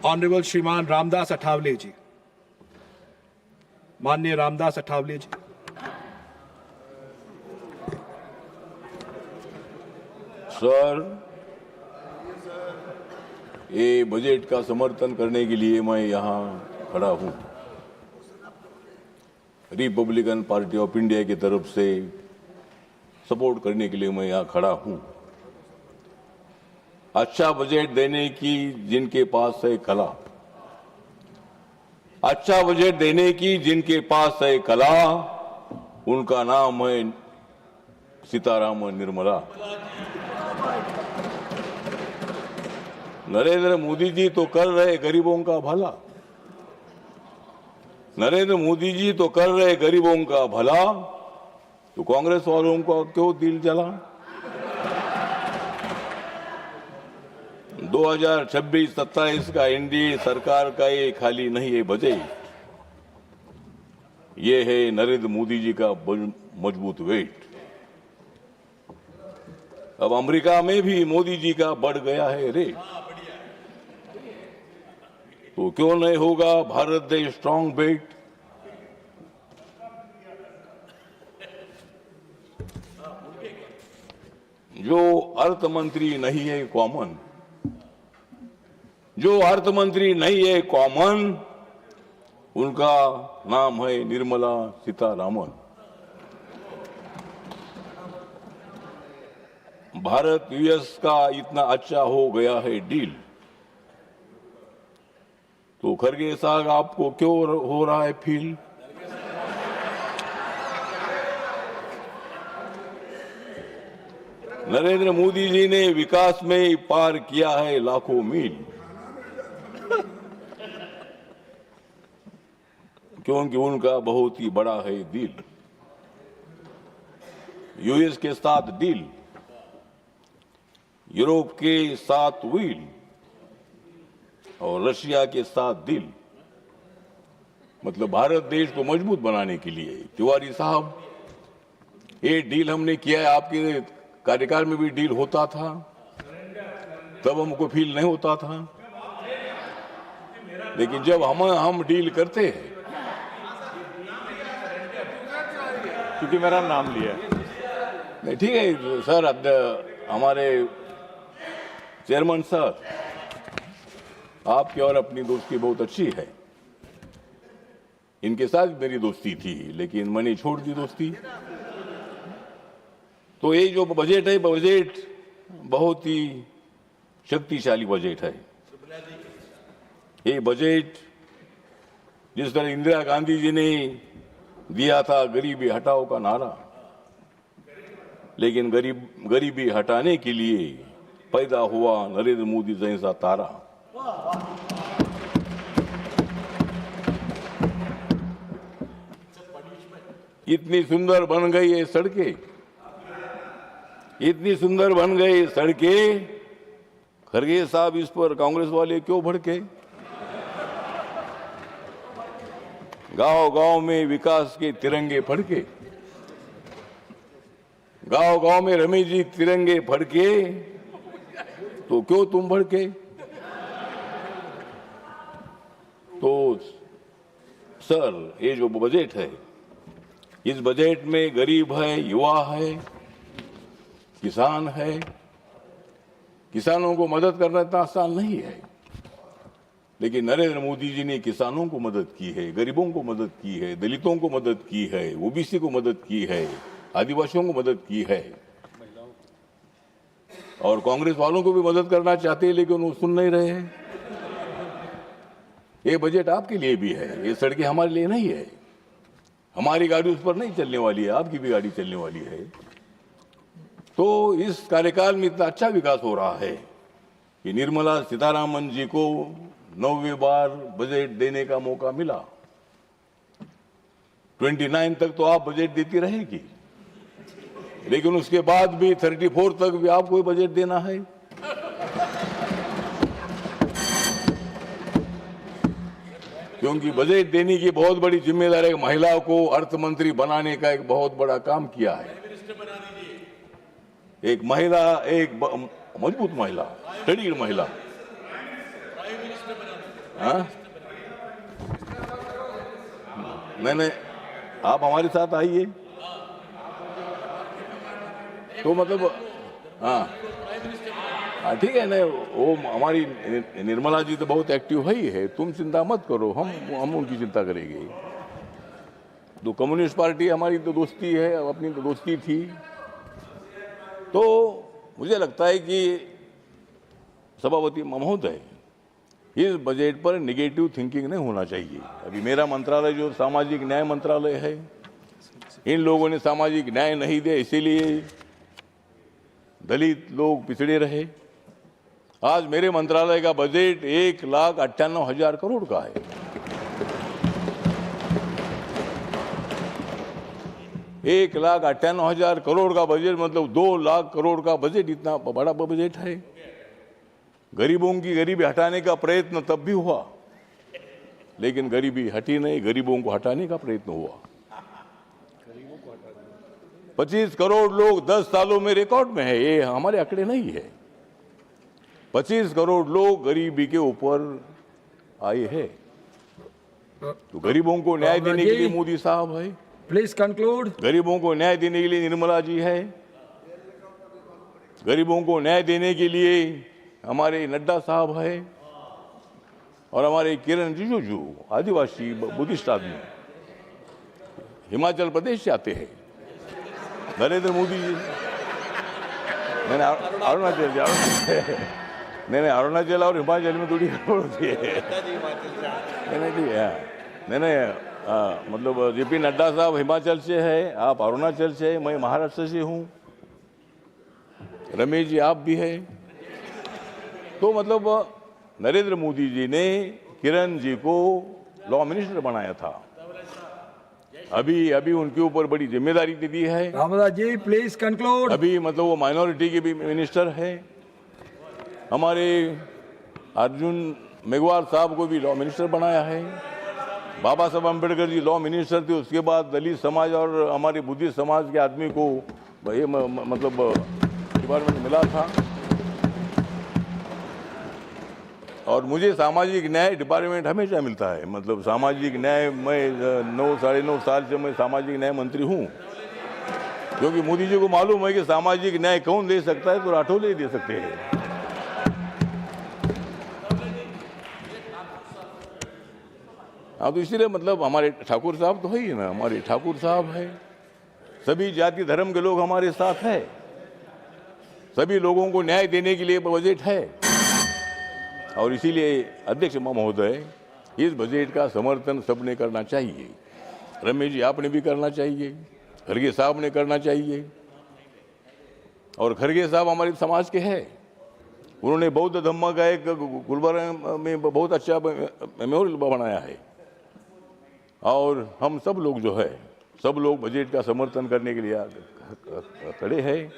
Honourable श्रीमान रामदास अठावले जी, माननीय रामदास अठावले जी। Sir, ये बजट का समर्थन करने के लिए मैं यहाँ खड़ा हूँ। रिपब्लिकन पार्टी ऑफ इंडिया की तरफ से सपोर्ट करने के लिए मैं यहाँ खड़ा हूँ। अच्छा बजट देने की जिनके पास है कला, अच्छा बजट देने की जिनके पास है कला, उनका नाम है सीताराम निर्मला। नरेंद्र मोदी जी तो कर रहे गरीबों का भला, नरेंद्र मोदी जी तो कर रहे गरीबों का भला, तो कांग्रेस वालों का क्यों दिल जला। 2026-27 का एनडीए सरकार का ये खाली नहीं है बजट, ये है नरेंद्र मोदी जी का मजबूत वेट। अब अमेरिका में भी मोदी जी का बढ़ गया है रेट, तो क्यों नहीं होगा भारत देश स्ट्रांग बेट। जो अर्थ मंत्री नहीं है कॉमन, जो अर्थ मंत्री नहीं है कॉमन, उनका नाम है निर्मला सीतारामन। भारत यूएस का इतना अच्छा हो गया है डील, तो खरगे साहब आपको क्यों हो रहा है फील। नरेंद्र मोदी जी ने विकास में पार किया है लाखों मील, क्योंकि उनका बहुत ही बड़ा है दिल। यूएस के साथ डील, यूरोप के साथ व्हील और रशिया के साथ दिल, मतलब भारत देश को मजबूत बनाने के लिए। तिवारी साहब, ये डील हमने किया है, आपके कार्यकाल में भी डील होता था, तब हमको फील नहीं होता था, लेकिन जब हम डील करते हैं, क्योंकि मेरा नाम लिया नहीं ठीक है सर। हमारे चेयरमैन सर, आपकी और अपनी दोस्ती बहुत अच्छी है, इनके साथ मेरी दोस्ती थी, लेकिन मैंने छोड़ दी दोस्ती। तो ये जो बजट है, बजट बहुत ही शक्तिशाली बजट है। ये बजट जिस तरह इंदिरा गांधी जी ने दिया था गरीबी हटाओ का नारा, लेकिन गरीबी हटाने के लिए पैदा हुआ नरेंद्र मोदी जैसा तारा। इतनी सुंदर बन गई ये सड़कें, इतनी सुंदर बन गई सड़कें, खरगे साहब इस पर कांग्रेस वाले क्यों भड़के। गांव गांव में विकास के तिरंगे फड़के, गांव गांव में रमेश जी तिरंगे फड़के, तो क्यों तुम भड़के। तो सर, ये जो बजट है, इस बजट में गरीब है, युवा है, किसान है। किसानों को मदद करना इतना आसान नहीं है, लेकिन नरेंद्र मोदी जी ने किसानों को मदद की है, गरीबों को मदद की है, दलितों को मदद की है, ओबीसी को मदद की है, आदिवासियों को मदद की है, और कांग्रेस वालों को भी मदद करना चाहते हैं, लेकिन वो सुन नहीं रहे हैं। ये बजट आपके लिए भी है, ये सड़कें हमारे लिए नहीं है। हमारी गाड़ी उस पर नहीं चलने वाली है, आपकी भी गाड़ी चलने वाली है। तो इस कार्यकाल में इतना अच्छा विकास हो रहा है कि निर्मला सीतारामन जी को 9वीं बार बजट देने का मौका मिला। 29 तक तो आप बजट देती रहेगी, लेकिन उसके बाद भी 34 तक भी आपको बजट देना है। क्योंकि बजट देने की बहुत बड़ी जिम्मेदारी है। महिला को अर्थ मंत्री बनाने का एक बहुत बड़ा काम किया है। एक महिला, एक मजबूत महिला, स्टडीड महिला, हाँ? मैंने आप हमारे साथ आइए तो मतलब हाँ ठीक है ना। वो हमारी निर्मला जी तो बहुत एक्टिव है ही है, तुम चिंता मत करो, हम उनकी चिंता करेंगे। तो कम्युनिस्ट पार्टी हमारी तो दोस्ती है, अपनी तो दोस्ती थी। तो मुझे लगता है कि सभापति महोदय, इस बजट पर नेगेटिव थिंकिंग नहीं होना चाहिए। अभी मेरा मंत्रालय जो सामाजिक न्याय मंत्रालय है, इन लोगों ने सामाजिक न्याय नहीं दिया, इसीलिए दलित लोग पिछड़े रहे। आज मेरे मंत्रालय का बजट 1,98,000 करोड़ का है। 1,98,000 करोड़ का बजट मतलब 2 लाख करोड़ का बजट, इतना बड़ा बजट है। गरीबों की गरीबी हटाने का प्रयत्न तब भी हुआ, लेकिन गरीबी हटी नहीं, गरीबों को हटाने का प्रयत्न हुआ। 25 करोड़ लोग 10 सालों में रिकॉर्ड में है, ये हमारे आंकड़े नहीं है। 25 करोड़ लोग गरीबी के ऊपर आए हैं। तो गरीबों को न्याय देने के लिए मोदी साहब है, प्लीज कंक्लूड। गरीबों को न्याय देने के लिए निर्मला जी है, गरीबों को न्याय देने के लिए हमारे नड्डा साहब है, और हमारे किरण रिजिजू आदिवासी बुद्धिस्ट आदमी हिमाचल प्रदेश से आते हैं। नरेंद्र मोदी जी, मैंने अरुणाचल और हिमाचल में थोड़ी गड़बड़ होती है। मैंने मतलब जेपी नड्डा साहब हिमाचल से है, आप अरुणाचल से है, मैं महाराष्ट्र से हूँ, रमेश जी आप भी है। तो मतलब नरेंद्र मोदी जी ने किरण जी को लॉ मिनिस्टर बनाया था, अभी उनके ऊपर बड़ी जिम्मेदारी दे दी है। Ramdas ji please conclude. अभी मतलब वो माइनॉरिटी के भी मिनिस्टर है। हमारे अर्जुन मेघवाल साहब को भी लॉ मिनिस्टर बनाया है। बाबा साहब अम्बेडकर जी लॉ मिनिस्टर थे, उसके बाद दलित समाज और हमारे बुद्धिस्ट समाज के आदमी को ये मतलब डिपार्टमेंट मिला था। और मुझे सामाजिक न्याय डिपार्टमेंट हमेशा मिलता है। मतलब सामाजिक न्याय, मैं 9-9.5 साल से मैं सामाजिक न्याय मंत्री हूँ, क्योंकि मोदी जी को मालूम है कि सामाजिक न्याय कौन दे सकता है, तो राठौर दे सकते हैं। हाँ, तो इसीलिए मतलब हमारे ठाकुर साहब तो है ही ना, हमारे ठाकुर साहब है, सभी जाति धर्म के लोग हमारे साथ है, सभी लोगों को न्याय देने के लिए बजट है। और इसीलिए अध्यक्ष महोदय, इस बजट का समर्थन सबने करना चाहिए। रमेश जी आपने भी करना चाहिए, खड़गे साहब ने करना चाहिए। और खड़गे साहब हमारे समाज के हैं, उन्होंने बौद्ध धम्मा का एक गुलबर्गा में बहुत अच्छा मेमोरियल बनाया है। और हम सब लोग जो है, सब लोग बजट का समर्थन करने के लिए खड़े हैं।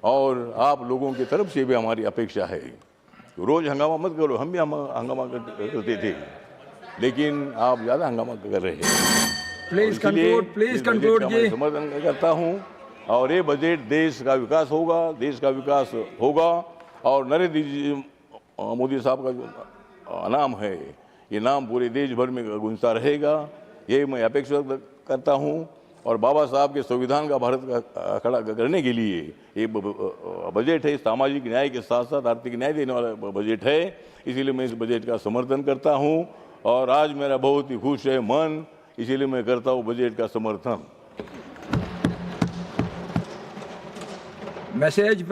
और आप लोगों की तरफ से भी हमारी अपेक्षा है, रोज हंगामा मत करो, हम भी हंगामा करते थे, लेकिन आप ज्यादा हंगामा कर रहे हैं। प्लीज कंक्लूड जी। समर्थन करता हूं, और ये बजट देश का विकास होगा, देश का विकास होगा। और नरेंद्र मोदी साहब का जो नाम है, ये नाम पूरे देश भर में गूंजता रहेगा, ये मैं अपेक्षा करता हूं। और बाबा साहब के संविधान का भारत का खड़ा करने के लिए ये बजट है, सामाजिक न्याय के साथ साथ आर्थिक न्याय देने वाला बजट है, इसीलिए मैं इस बजट का समर्थन करता हूं। और आज मेरा बहुत ही खुश है मन, इसीलिए मैं करता हूं बजट का समर्थन। मैसेज